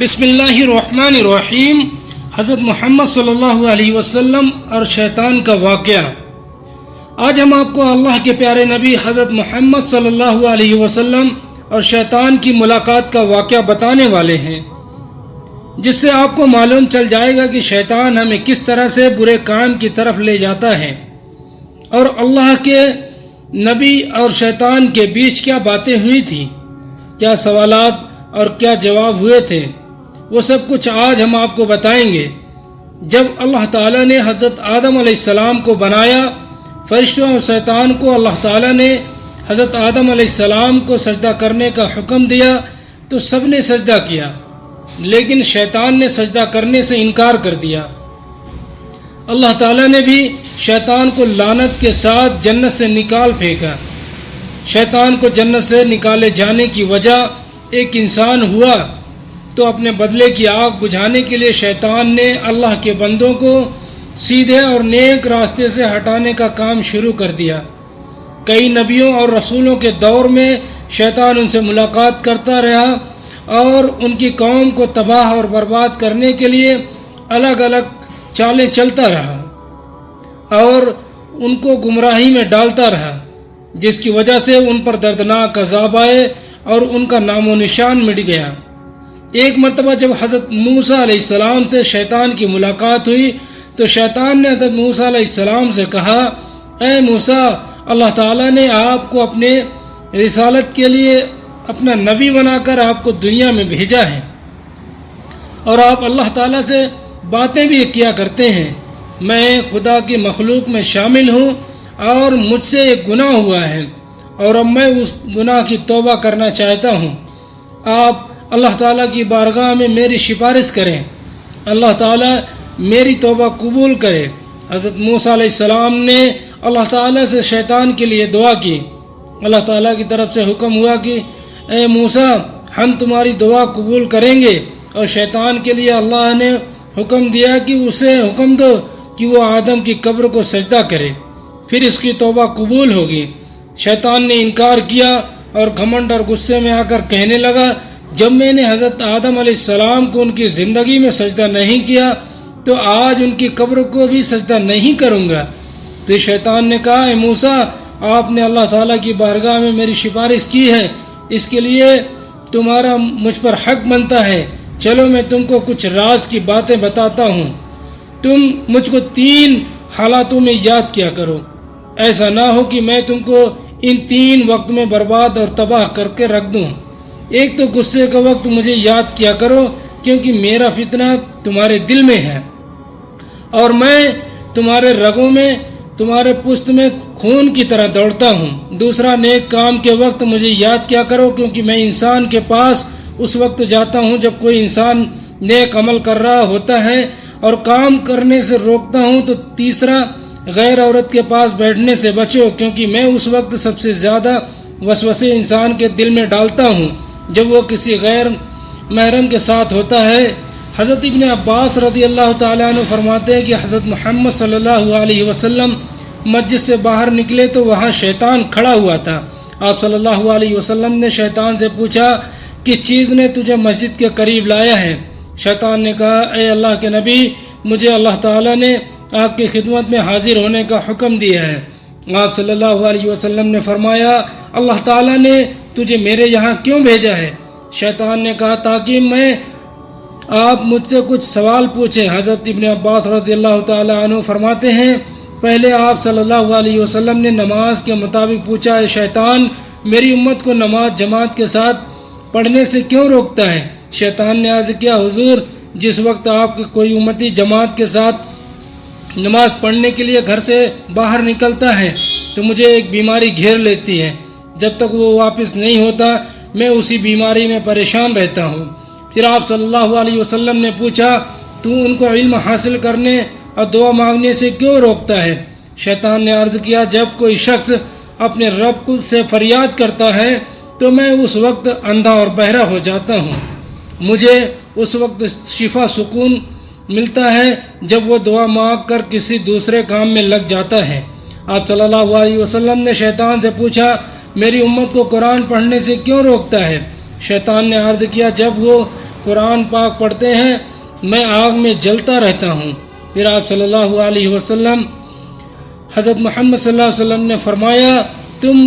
بسم اللہ الرحمن الرحیم۔ حضرت محمد صلی اللہ علیہ وسلم اور شیطان کا واقعہ۔ آج ہم آپ کو اللہ کے پیارے نبی حضرت محمد صلی اللہ علیہ وسلم اور شیطان کی ملاقات کا واقعہ بتانے والے ہیں، جس سے آپ کو معلوم چل جائے گا کہ شیطان ہمیں کس طرح سے برے کام کی طرف لے جاتا ہے، اور اللہ کے نبی اور شیطان کے بیچ کیا باتیں ہوئی تھی، کیا سوالات اور کیا جواب ہوئے تھے، وہ سب کچھ آج ہم آپ کو بتائیں گے۔ جب اللہ تعالیٰ نے حضرت آدم علیہ السلام کو بنایا، فرشتوں اور شیطان کو اللہ تعالیٰ نے حضرت آدم علیہ السلام کو سجدہ کرنے کا حکم دیا تو سب نے سجدہ کیا، لیکن شیطان نے سجدہ کرنے سے انکار کر دیا۔ اللہ تعالیٰ نے بھی شیطان کو لعنت کے ساتھ جنت سے نکال پھینکا۔ شیطان کو جنت سے نکالے جانے کی وجہ ایک انسان ہوا تو اپنے بدلے کی آگ بجھانے کے لیے شیطان نے اللہ کے بندوں کو سیدھے اور نیک راستے سے ہٹانے کا کام شروع کر دیا۔ کئی نبیوں اور رسولوں کے دور میں شیطان ان سے ملاقات کرتا رہا اور ان کی قوم کو تباہ اور برباد کرنے کے لیے الگ الگ چالیں چلتا رہا اور ان کو گمراہی میں ڈالتا رہا، جس کی وجہ سے ان پر دردناک عذاب آئے اور ان کا نام و نشان مٹ گیا۔ ایک مرتبہ جب حضرت موسیٰ علیہ السلام سے شیطان کی ملاقات ہوئی تو شیطان نے حضرت موسیٰ علیہ السلام سے کہا، اے موسیٰ، اللہ تعالیٰ نے آپ کو اپنے رسالت کے لیے اپنا نبی بنا کر آپ کو دنیا میں بھیجا ہے، اور آپ اللہ تعالیٰ سے باتیں بھی کیا کرتے ہیں۔ میں خدا کی مخلوق میں شامل ہوں اور مجھ سے ایک گناہ ہوا ہے، اور اب میں اس گناہ کی توبہ کرنا چاہتا ہوں۔ آپ اللہ تعالیٰ کی بارگاہ میں میری سفارش کریں، اللہ تعالیٰ میری توبہ قبول کرے۔ حضرت موسیٰ علیہ السلام نے اللہ تعالیٰ سے شیطان کے لیے دعا کی۔ اللہ تعالیٰ کی طرف سے حکم ہوا کہ اے موسیٰ، ہم تمہاری دعا قبول کریں گے، اور شیطان کے لیے اللہ نے حکم دیا کہ اسے حکم دو کہ وہ آدم کی قبر کو سجدہ کرے، پھر اس کی توبہ قبول ہوگی۔ شیطان نے انکار کیا اور گھمنڈ اور غصے میں آ کر کہنے لگا، جب میں نے حضرت آدم علیہ السلام کو ان کی زندگی میں سجدہ نہیں کیا تو آج ان کی قبر کو بھی سجدہ نہیں کروں گا۔ تو شیطان نے کہا، اے موسیٰ، آپ نے اللہ تعالیٰ کی بارگاہ میں میری سفارش کی ہے، اس کے لیے تمہارا مجھ پر حق بنتا ہے۔ چلو میں تم کو کچھ راز کی باتیں بتاتا ہوں، تم مجھ کو 3 حالاتوں میں یاد کیا کرو، ایسا نہ ہو کہ میں تم کو ان 3 وقت میں برباد اور تباہ کر کے رکھ دوں۔ ایک تو غصے کا وقت مجھے یاد کیا کرو، کیونکہ میرا فتنہ تمہارے دل میں ہے اور میں تمہارے رگوں میں، تمہارے پشت میں خون کی طرح دوڑتا ہوں۔ دوسرا، نیک کام کے وقت مجھے یاد کیا کرو، کیونکہ میں انسان کے پاس اس وقت جاتا ہوں جب کوئی انسان نیک عمل کر رہا ہوتا ہے اور کام کرنے سے روکتا ہوں۔ تو تیسرا، غیر عورت کے پاس بیٹھنے سے بچو، کیونکہ میں اس وقت سب سے زیادہ وسوسے انسان کے دل میں ڈالتا ہوں جب وہ کسی غیر محرم کے ساتھ ہوتا ہے۔ حضرت ابن عباس رضی اللہ تعالیٰ عنہ فرماتے ہیں کہ حضرت محمد صلی اللہ علیہ وسلم مسجد سے باہر نکلے تو وہاں شیطان کھڑا ہوا تھا۔ آپ صلی اللہ علیہ وسلم نے شیطان سے پوچھا، کس چیز نے تجھے مسجد کے قریب لایا ہے؟ شیطان نے کہا، اے اللہ کے نبی، مجھے اللہ تعالیٰ نے آپ کی خدمت میں حاضر ہونے کا حکم دیا ہے۔ آپ صلی اللہ علیہ وسلم نے فرمایا، اللہ تعالیٰ نے تجھے میرے یہاں کیوں بھیجا ہے؟ شیطان نے کہا، تاکہ آپ مجھ سے کچھ سوال پوچھیں۔ حضرت ابن عباس رضی اللہ تعالیٰ عنہ فرماتے ہیں، پہلے آپ صلی اللہ علیہ وسلم نے نماز کے مطابق پوچھا، اے شیطان، میری امت کو نماز جماعت کے ساتھ پڑھنے سے کیوں روکتا ہے؟ شیطان نے عرض کیا، حضور، جس وقت آپ کی کوئی امتی جماعت کے ساتھ نماز پڑھنے کے لیے گھر سے باہر نکلتا ہے تو مجھے ایک بیماری گھیر لیتی ہے، جب تک وہ واپس نہیں ہوتا میں اسی بیماری میں پریشان رہتا ہوں۔ پھر آپ صلی اللہ علیہ وسلم نے پوچھا، تو ان کو علم حاصل کرنے اور دعا مانگنے سے کیوں روکتا ہے؟ شیطان نے عرض کیا، جب کوئی شخص اپنے رب سے فریاد کرتا ہے تو میں اس وقت اندھا اور بہرا ہو جاتا ہوں، مجھے اس وقت شفا سکون ملتا ہے جب وہ دعا مانگ کر کسی دوسرے کام میں لگ جاتا ہے۔ آپ صلی اللہ علیہ وسلم نے شیطان سے پوچھا، میری امت کو قرآن پڑھنے سے کیوں روکتا ہے؟ شیطان نے عرض کیا، جب وہ قرآن پاک پڑھتے ہیں میں آگ میں جلتا رہتا ہوں۔ پھر آپ صلی اللہ علیہ وسلم حضرت محمد صلی اللہ علیہ وسلم نے فرمایا تم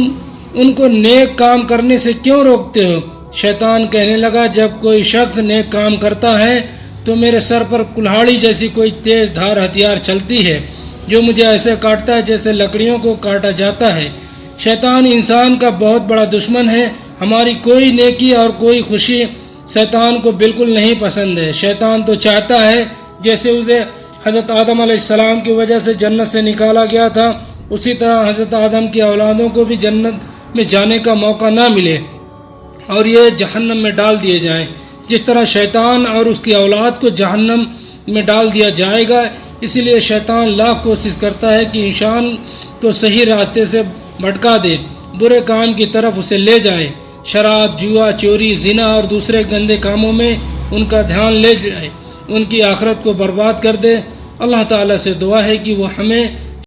ان کو نیک کام کرنے سے کیوں روکتے ہو؟ شیطان کہنے لگا جب کوئی شخص نیک کام کرتا ہے تو میرے سر پر کلہاڑی جیسی کوئی تیز دھار ہتھیار چلتی ہے جو مجھے ایسے کاٹتا ہے جیسے لکڑیوں کو کاٹا جاتا ہے۔ شیطان انسان کا بہت بڑا دشمن ہے۔ ہماری کوئی نیکی اور کوئی خوشی شیطان کو بالکل نہیں پسند ہے۔ شیطان تو چاہتا ہے جیسے اسے حضرت آدم علیہ السلام کی وجہ سے جنت سے نکالا گیا تھا اسی طرح حضرت آدم کی اولادوں کو بھی جنت میں جانے کا موقع نہ ملے اور یہ جہنم میں ڈال دیے جائیں۔ جس طرح شیطان اور اس کی اولاد کو جہنم میں ڈال دیا جائے گا، اسی لیے شیطان لاکھ کوشش کرتا ہے کہ انسان کو صحیح راستے سے بھٹکا دے، برے کام کی طرف اسے لے جائے، شراب، جوا، چوری، زنا اور دوسرے گندے کاموں میں ان کا دھیان لے جائے، ان کی آخرت کو برباد کر دے۔ اللہ تعالیٰ سے دعا ہے کہ وہ ہمیں